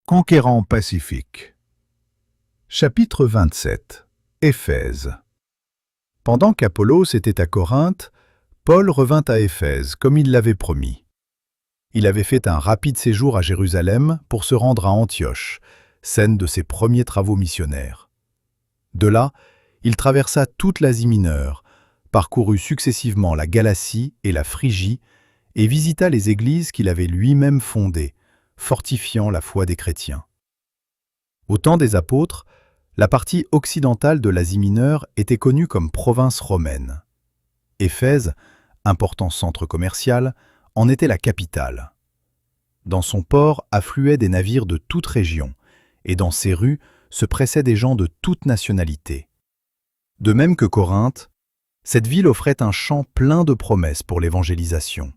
conquérant pacifique. Chapitre 27. Éphèse. Pendant qu'Apollos était à Corinthe, Paul revint à Éphèse, comme il l'avait promis. Il avait fait un rapide séjour à Jérusalem pour se rendre à Antioche, scène de ses premiers travaux missionnaires. De là, il traversa toute l'Asie mineure, parcourut successivement la Galatie et la Phrygie, et visita les églises qu'il avait lui-même fondées, fortifiant la foi des chrétiens. Au temps des apôtres, la partie occidentale de l'Asie mineure était connue comme province romaine. Éphèse, important centre commercial, en était la capitale. Dans son port affluaient des navires de toute région, et dans ses rues se pressaient des gens de toute nationalité. De même que Corinthe, cette ville offrait un champ plein de promesses pour l'évangélisation.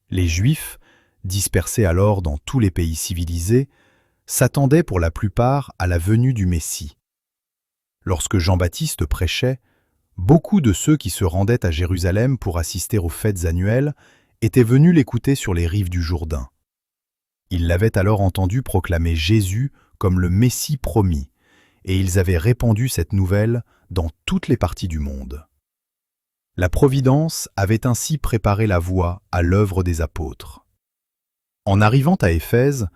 Les Juifs, dispersés alors dans tous les pays civilisés, s'attendaient pour la plupart à la venue du Messie. Lorsque Jean-Baptiste prêchait, beaucoup de ceux qui se rendaient à Jérusalem pour assister aux fêtes annuelles étaient venus l'écouter sur les rives du Jourdain. Ils l'avaient alors entendu proclamer Jésus comme le Messie promis, et ils avaient répandu cette nouvelle dans toutes les parties du monde. La Providence avait ainsi préparé la voie à l'œuvre des apôtres. En arrivant à Éphèse,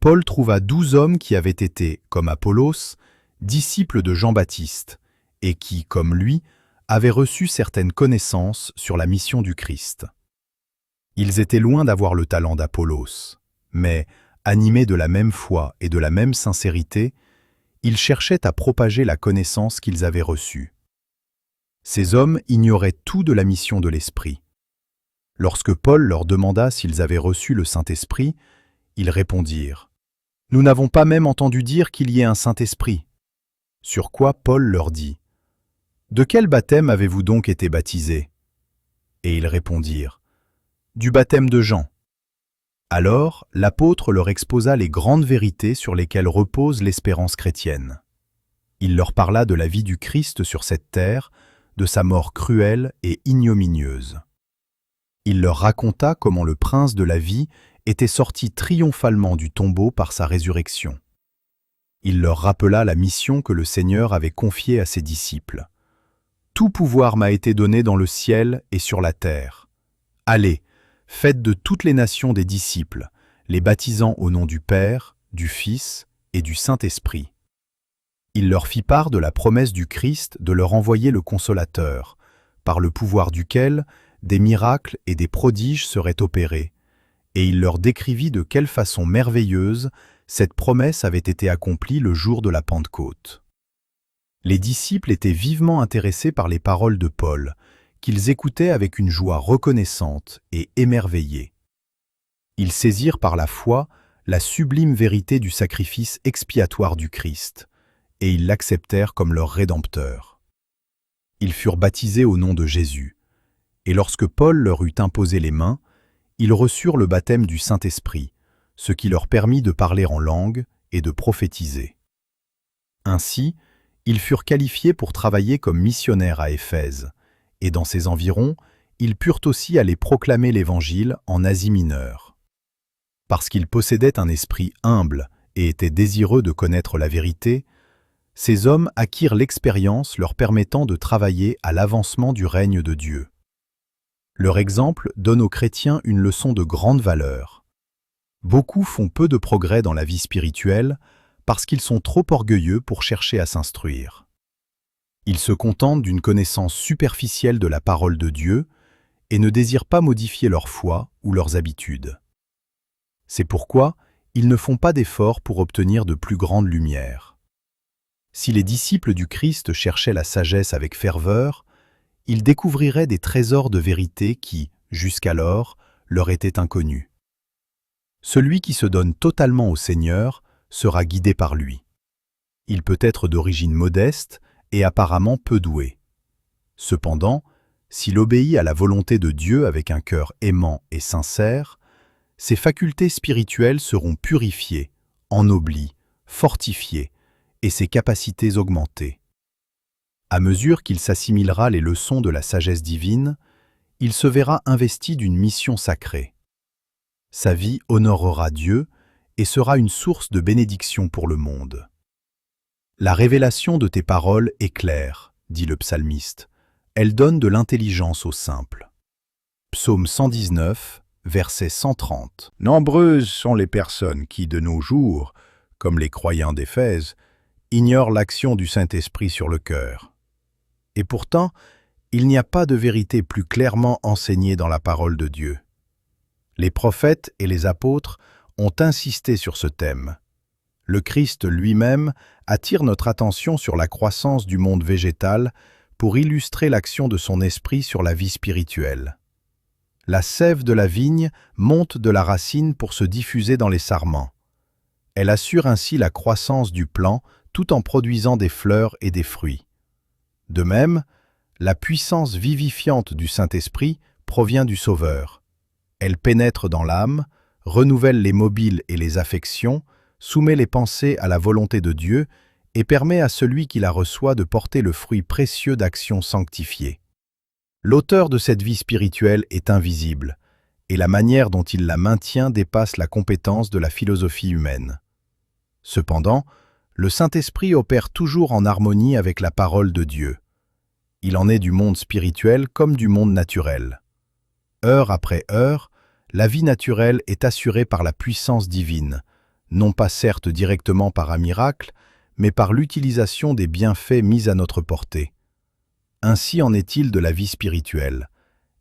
Paul trouva 12 hommes qui avaient été, comme Apollos, disciples de Jean-Baptiste, et qui, comme lui, avaient reçu certaines connaissances sur la mission du Christ. Ils étaient loin d'avoir le talent d'Apollos, mais, animés de la même foi et de la même sincérité, ils cherchaient à propager la connaissance qu'ils avaient reçue. Ces hommes ignoraient tout de la mission de l'Esprit. Lorsque Paul leur demanda s'ils avaient reçu le Saint-Esprit, ils répondirent « Nous n'avons pas même entendu dire qu'il y ait un Saint-Esprit. » Sur quoi Paul leur dit « De quel baptême avez-vous donc été baptisés ?» Et ils répondirent « Du baptême de Jean. » Alors l'apôtre leur exposa les grandes vérités sur lesquelles repose l'espérance chrétienne. Il leur parla de la vie du Christ sur cette terre, de sa mort cruelle et ignominieuse. Il leur raconta comment le prince de la vie était sorti triomphalement du tombeau par sa résurrection. Il leur rappela la mission que le Seigneur avait confiée à ses disciples. « Tout pouvoir m'a été donné dans le ciel et sur la terre. Allez, faites de toutes les nations des disciples, les baptisant au nom du Père, du Fils et du Saint-Esprit. » Il leur fit part de la promesse du Christ de leur envoyer le Consolateur, par le pouvoir duquel des miracles et des prodiges seraient opérés, et il leur décrivit de quelle façon merveilleuse cette promesse avait été accomplie le jour de la Pentecôte. Les disciples étaient vivement intéressés par les paroles de Paul, qu'ils écoutaient avec une joie reconnaissante et émerveillée. Ils saisirent par la foi la sublime vérité du sacrifice expiatoire du Christ, et ils l'acceptèrent comme leur Rédempteur. Ils furent baptisés au nom de Jésus, et lorsque Paul leur eut imposé les mains, ils reçurent le baptême du Saint-Esprit, ce qui leur permit de parler en langue et de prophétiser. Ainsi, ils furent qualifiés pour travailler comme missionnaires à Éphèse, et dans ses environs, ils purent aussi aller proclamer l'Évangile en Asie mineure. Parce qu'ils possédaient un esprit humble et étaient désireux de connaître la vérité, ces hommes acquirent l'expérience leur permettant de travailler à l'avancement du règne de Dieu. Leur exemple donne aux chrétiens une leçon de grande valeur. Beaucoup font peu de progrès dans la vie spirituelle parce qu'ils sont trop orgueilleux pour chercher à s'instruire. Ils se contentent d'une connaissance superficielle de la parole de Dieu et ne désirent pas modifier leur foi ou leurs habitudes. C'est pourquoi ils ne font pas d'efforts pour obtenir de plus grandes lumières. Si les disciples du Christ cherchaient la sagesse avec ferveur, ils découvriraient des trésors de vérité qui, jusqu'alors, leur étaient inconnus. Celui qui se donne totalement au Seigneur sera guidé par lui. Il peut être d'origine modeste et apparemment peu doué. Cependant, s'il obéit à la volonté de Dieu avec un cœur aimant et sincère, ses facultés spirituelles seront purifiées, ennoblies, fortifiées, et ses capacités augmentées. À mesure qu'il s'assimilera les leçons de la sagesse divine, il se verra investi d'une mission sacrée. Sa vie honorera Dieu et sera une source de bénédiction pour le monde. La révélation de tes paroles est claire, dit le psalmiste. Elle donne de l'intelligence aux simples. Psaume 119, verset 130. Nombreuses sont les personnes qui, de nos jours, comme les croyants d'Éphèse, ignorent l'action du Saint-Esprit sur le cœur. Et pourtant, il n'y a pas de vérité plus clairement enseignée dans la parole de Dieu. Les prophètes et les apôtres ont insisté sur ce thème. Le Christ lui-même attire notre attention sur la croissance du monde végétal pour illustrer l'action de son esprit sur la vie spirituelle. La sève de la vigne monte de la racine pour se diffuser dans les sarments. Elle assure ainsi la croissance du plant tout en produisant des fleurs et des fruits. De même, la puissance vivifiante du Saint-Esprit provient du Sauveur. Elle pénètre dans l'âme, renouvelle les mobiles et les affections, soumet les pensées à la volonté de Dieu et permet à celui qui la reçoit de porter le fruit précieux d'actions sanctifiées. L'auteur de cette vie spirituelle est invisible, et la manière dont il la maintient dépasse la compétence de la philosophie humaine. Cependant, le Saint-Esprit opère toujours en harmonie avec la parole de Dieu. Il en est du monde spirituel comme du monde naturel. Heure après heure, la vie naturelle est assurée par la puissance divine, non pas certes directement par un miracle, mais par l'utilisation des bienfaits mis à notre portée. Ainsi en est-il de la vie spirituelle.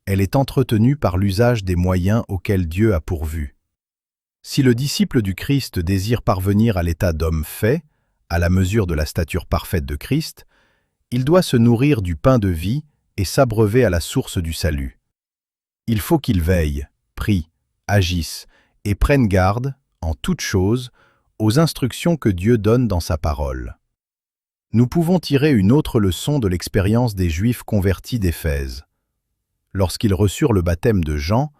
Elle est entretenue par l'usage des moyens auxquels Dieu a pourvu. Si le disciple du Christ désire parvenir à l'état d'homme fait, à la mesure de la stature parfaite de Christ, il doit se nourrir du pain de vie et s'abreuver à la source du salut. Il faut qu'il veille, prie, agisse et prenne garde, en toutes choses, aux instructions que Dieu donne dans sa parole. Nous pouvons tirer une autre leçon de l'expérience des Juifs convertis d'Éphèse. Lorsqu'ils reçurent le baptême de Jean,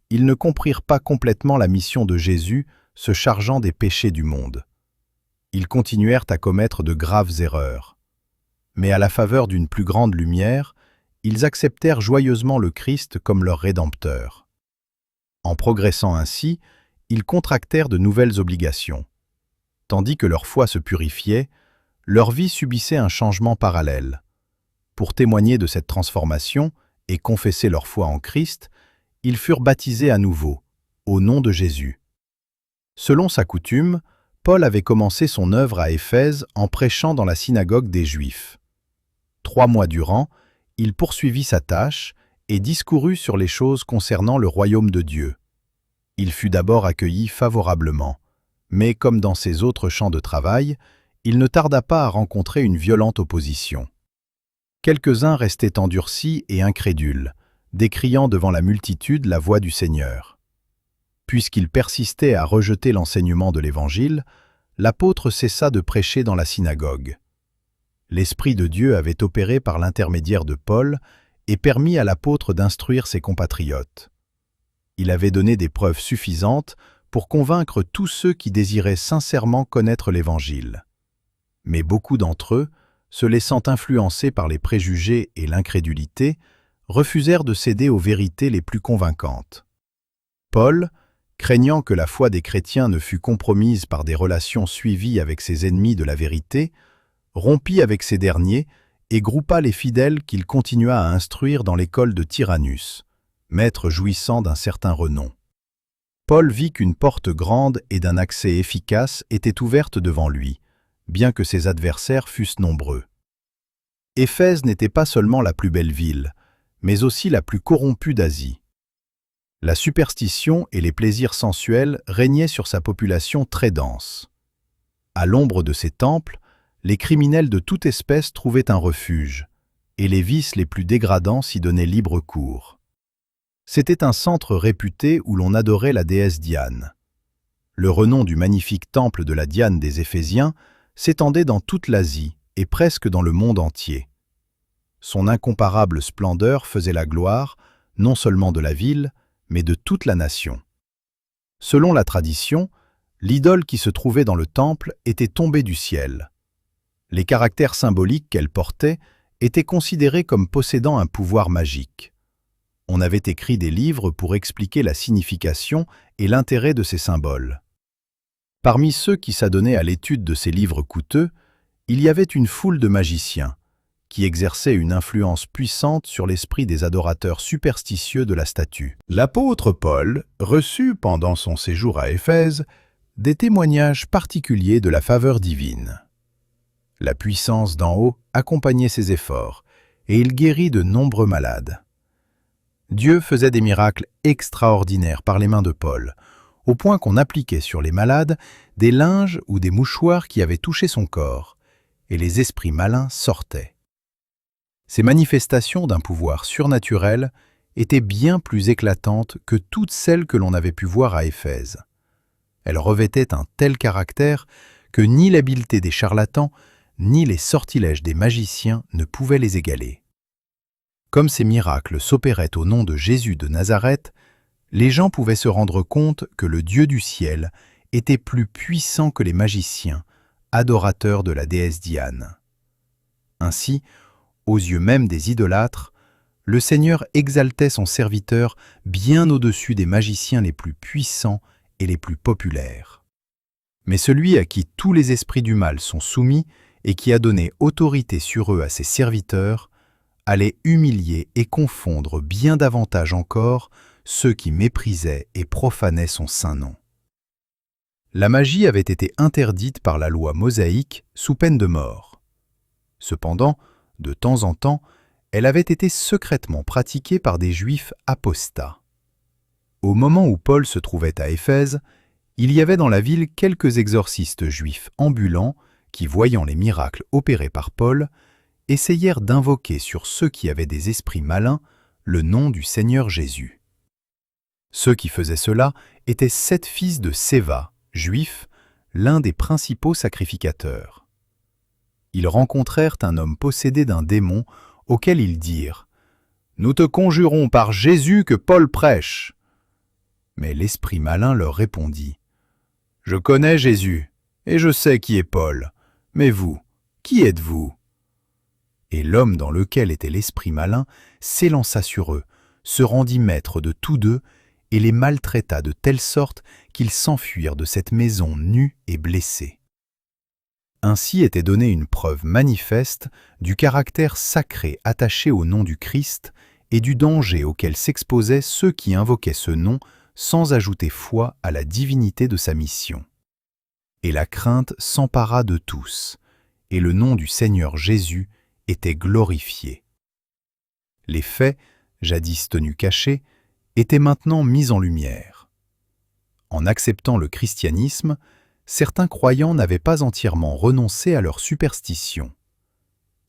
ils ne comprirent pas complètement la mission de Jésus se chargeant des péchés du monde. Ils continuèrent à commettre de graves erreurs. Mais à la faveur d'une plus grande lumière, ils acceptèrent joyeusement le Christ comme leur Rédempteur. En progressant ainsi, ils contractèrent de nouvelles obligations. Tandis que leur foi se purifiait, leur vie subissait un changement parallèle. Pour témoigner de cette transformation et confesser leur foi en Christ, ils furent baptisés à nouveau, au nom de Jésus. Selon sa coutume, Paul avait commencé son œuvre à Éphèse en prêchant dans la synagogue des Juifs. 3 mois durant, il poursuivit sa tâche et discourut sur les choses concernant le royaume de Dieu. Il fut d'abord accueilli favorablement, mais comme dans ses autres champs de travail, il ne tarda pas à rencontrer une violente opposition. Quelques-uns restaient endurcis et incrédules, décriant devant la multitude la voix du Seigneur. Puisqu'il persistait à rejeter l'enseignement de l'Évangile, l'apôtre cessa de prêcher dans la synagogue. L'Esprit de Dieu avait opéré par l'intermédiaire de Paul et permis à l'apôtre d'instruire ses compatriotes. Il avait donné des preuves suffisantes pour convaincre tous ceux qui désiraient sincèrement connaître l'Évangile. Mais beaucoup d'entre eux, se laissant influencer par les préjugés et l'incrédulité, refusèrent de céder aux vérités les plus convaincantes. Paul, craignant que la foi des chrétiens ne fût compromise par des relations suivies avec ses ennemis de la vérité, rompit avec ces derniers et groupa les fidèles qu'il continua à instruire dans l'école de Tyrannus, maître jouissant d'un certain renom. Paul vit qu'une porte grande et d'un accès efficace était ouverte devant lui, bien que ses adversaires fussent nombreux. Éphèse n'était pas seulement la plus belle ville, mais aussi la plus corrompue d'Asie. La superstition et les plaisirs sensuels régnaient sur sa population très dense. À l'ombre de ses temples, les criminels de toute espèce trouvaient un refuge, et les vices les plus dégradants s'y donnaient libre cours. C'était un centre réputé où l'on adorait la déesse Diane. Le renom du magnifique temple de la Diane des Éphésiens s'étendait dans toute l'Asie et presque dans le monde entier. Son incomparable splendeur faisait la gloire, non seulement de la ville, mais de toute la nation. Selon la tradition, l'idole qui se trouvait dans le temple était tombée du ciel. Les caractères symboliques qu'elle portait étaient considérés comme possédant un pouvoir magique. On avait écrit des livres pour expliquer la signification et l'intérêt de ces symboles. Parmi ceux qui s'adonnaient à l'étude de ces livres coûteux, il y avait une foule de magiciens, qui exerçaient une influence puissante sur l'esprit des adorateurs superstitieux de la statue. L'apôtre Paul reçut pendant son séjour à Éphèse des témoignages particuliers de la faveur divine. La puissance d'en haut accompagnait ses efforts, et il guérit de nombreux malades. Dieu faisait des miracles extraordinaires par les mains de Paul, au point qu'on appliquait sur les malades des linges ou des mouchoirs qui avaient touché son corps, et les esprits malins sortaient. Ces manifestations d'un pouvoir surnaturel étaient bien plus éclatantes que toutes celles que l'on avait pu voir à Éphèse. Elles revêtaient un tel caractère que ni l'habileté des charlatans, ni les sortilèges des magiciens ne pouvaient les égaler. Comme ces miracles s'opéraient au nom de Jésus de Nazareth, les gens pouvaient se rendre compte que le Dieu du ciel était plus puissant que les magiciens, adorateurs de la déesse Diane. Ainsi, aux yeux même des idolâtres, le Seigneur exaltait son serviteur bien au-dessus des magiciens les plus puissants et les plus populaires. Mais celui à qui tous les esprits du mal sont soumis et qui a donné autorité sur eux à ses serviteurs, allait humilier et confondre bien davantage encore ceux qui méprisaient et profanaient son saint nom. La magie avait été interdite par la loi mosaïque sous peine de mort. Cependant, de temps en temps, elle avait été secrètement pratiquée par des Juifs apostats. Au moment où Paul se trouvait à Éphèse, il y avait dans la ville quelques exorcistes juifs ambulants qui, voyant les miracles opérés par Paul, essayèrent d'invoquer sur ceux qui avaient des esprits malins le nom du Seigneur Jésus. Ceux qui faisaient cela étaient 7 fils de Séva, juifs, l'un des principaux sacrificateurs. Ils rencontrèrent un homme possédé d'un démon auquel ils dirent « Nous te conjurons par Jésus que Paul prêche !» Mais l'esprit malin leur répondit « Je connais Jésus, et je sais qui est Paul, mais vous, qui êtes-vous » Et l'homme dans lequel était l'esprit malin s'élança sur eux, se rendit maître de tous deux, et les maltraita de telle sorte qu'ils s'enfuirent de cette maison nus et blessés. Ainsi était donnée une preuve manifeste du caractère sacré attaché au nom du Christ et du danger auquel s'exposaient ceux qui invoquaient ce nom sans ajouter foi à la divinité de sa mission. Et la crainte s'empara de tous, et le nom du Seigneur Jésus était glorifié. Les faits, jadis tenus cachés, étaient maintenant mis en lumière. En acceptant le christianisme, certains croyants n'avaient pas entièrement renoncé à leur superstition.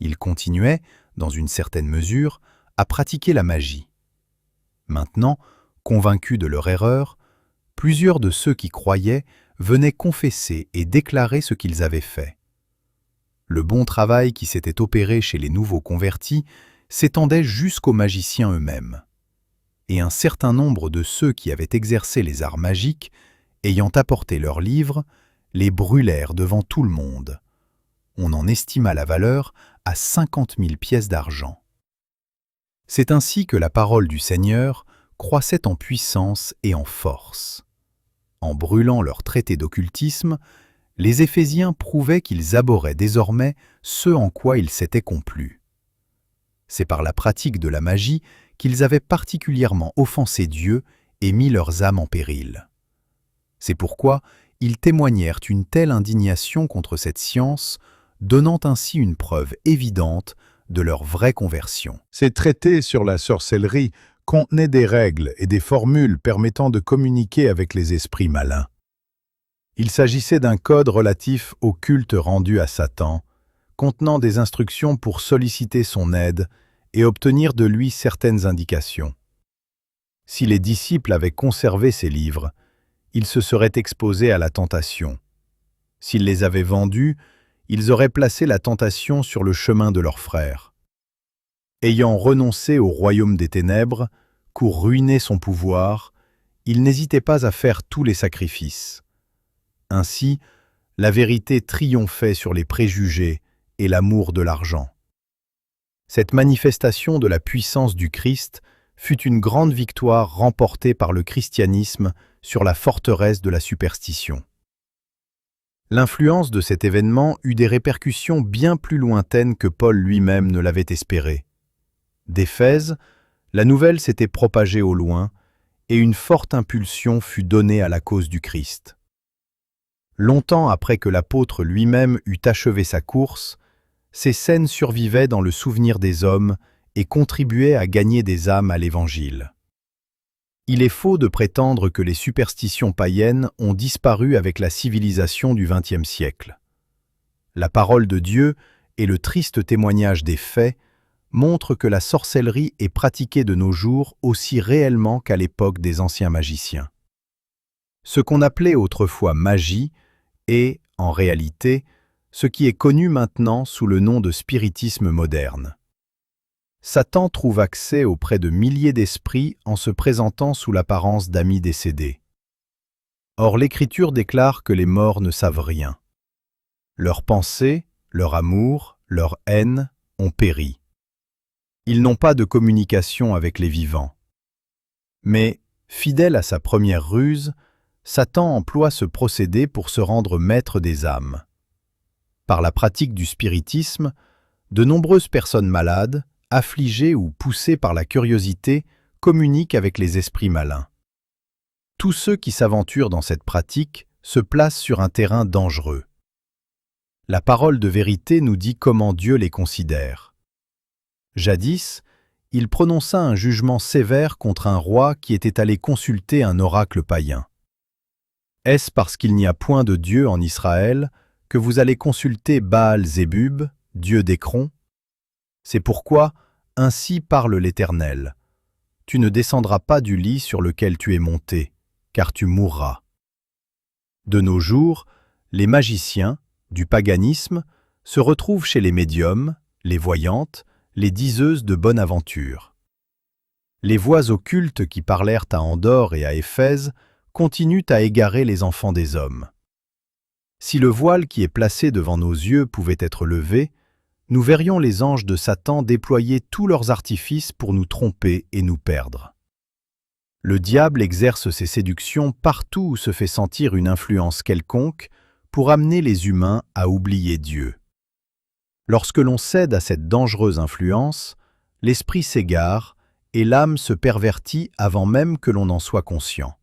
Ils continuaient, dans une certaine mesure, à pratiquer la magie. Maintenant, convaincus de leur erreur, plusieurs de ceux qui croyaient venaient confesser et déclarer ce qu'ils avaient fait. Le bon travail qui s'était opéré chez les nouveaux convertis s'étendait jusqu'aux magiciens eux-mêmes. Et un certain nombre de ceux qui avaient exercé les arts magiques, ayant apporté leurs livres, les brûlèrent devant tout le monde. On en estima la valeur à 50 000 pièces d'argent. C'est ainsi que la parole du Seigneur croissait en puissance et en force. En brûlant leurs traités d'occultisme, les Éphésiens prouvaient qu'ils abhorraient désormais ce en quoi ils s'étaient complus. C'est par la pratique de la magie qu'ils avaient particulièrement offensé Dieu et mis leurs âmes en péril. C'est pourquoi ils témoignèrent une telle indignation contre cette science, donnant ainsi une preuve évidente de leur vraie conversion. Ces traités sur la sorcellerie contenaient des règles et des formules permettant de communiquer avec les esprits malins. Il s'agissait d'un code relatif au culte rendu à Satan, contenant des instructions pour solliciter son aide et obtenir de lui certaines indications. Si les disciples avaient conservé ces livres, ils se seraient exposés à la tentation. S'ils les avaient vendus, ils auraient placé la tentation sur le chemin de leurs frères. Ayant renoncé au royaume des ténèbres, pour ruiner son pouvoir, ils n'hésitaient pas à faire tous les sacrifices. Ainsi, la vérité triomphait sur les préjugés et l'amour de l'argent. Cette manifestation de la puissance du Christ fut une grande victoire remportée par le christianisme sur la forteresse de la superstition. L'influence de cet événement eut des répercussions bien plus lointaines que Paul lui-même ne l'avait espéré. D'Éphèse, la nouvelle s'était propagée au loin, et une forte impulsion fut donnée à la cause du Christ. Longtemps après que l'apôtre lui-même eut achevé sa course, ces scènes survivaient dans le souvenir des hommes et contribuaient à gagner des âmes à l'Évangile. Il est faux de prétendre que les superstitions païennes ont disparu avec la civilisation du XXe siècle. La parole de Dieu et le triste témoignage des faits montrent que la sorcellerie est pratiquée de nos jours aussi réellement qu'à l'époque des anciens magiciens. Ce qu'on appelait autrefois magie est, en réalité, ce qui est connu maintenant sous le nom de spiritisme moderne. Satan trouve accès auprès de milliers d'esprits en se présentant sous l'apparence d'amis décédés. Or l'Écriture déclare que les morts ne savent rien. Leurs pensées, leur amour, leur haine ont péri. Ils n'ont pas de communication avec les vivants. Mais, fidèle à sa première ruse, Satan emploie ce procédé pour se rendre maître des âmes. Par la pratique du spiritisme, de nombreuses personnes malades, affligées ou poussées par la curiosité, communiquent avec les esprits malins. Tous ceux qui s'aventurent dans cette pratique se placent sur un terrain dangereux. La parole de vérité nous dit comment Dieu les considère. Jadis, il prononça un jugement sévère contre un roi qui était allé consulter un oracle païen. Est-ce parce qu'il n'y a point de Dieu en Israël que vous allez consulter Baal-Zébub, dieu d'Écron? C'est pourquoi, ainsi parle l'Éternel. Tu ne descendras pas du lit sur lequel tu es monté, car tu mourras. De nos jours, les magiciens, du paganisme, se retrouvent chez les médiums, les voyantes, les diseuses de bonne aventure. Les voix occultes qui parlèrent à Andorre et à Éphèse continuent à égarer les enfants des hommes. Si le voile qui est placé devant nos yeux pouvait être levé, nous verrions les anges de Satan déployer tous leurs artifices pour nous tromper et nous perdre. Le diable exerce ses séductions partout où se fait sentir une influence quelconque pour amener les humains à oublier Dieu. Lorsque l'on cède à cette dangereuse influence, l'esprit s'égare et l'âme se pervertit avant même que l'on en soit conscient.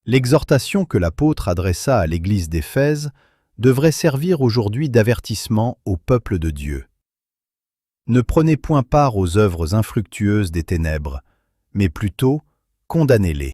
L'exhortation que l'apôtre adressa à l'église d'Éphèse devrait servir aujourd'hui d'avertissement au peuple de Dieu. Ne prenez point part aux œuvres infructueuses des ténèbres, mais plutôt condamnez-les.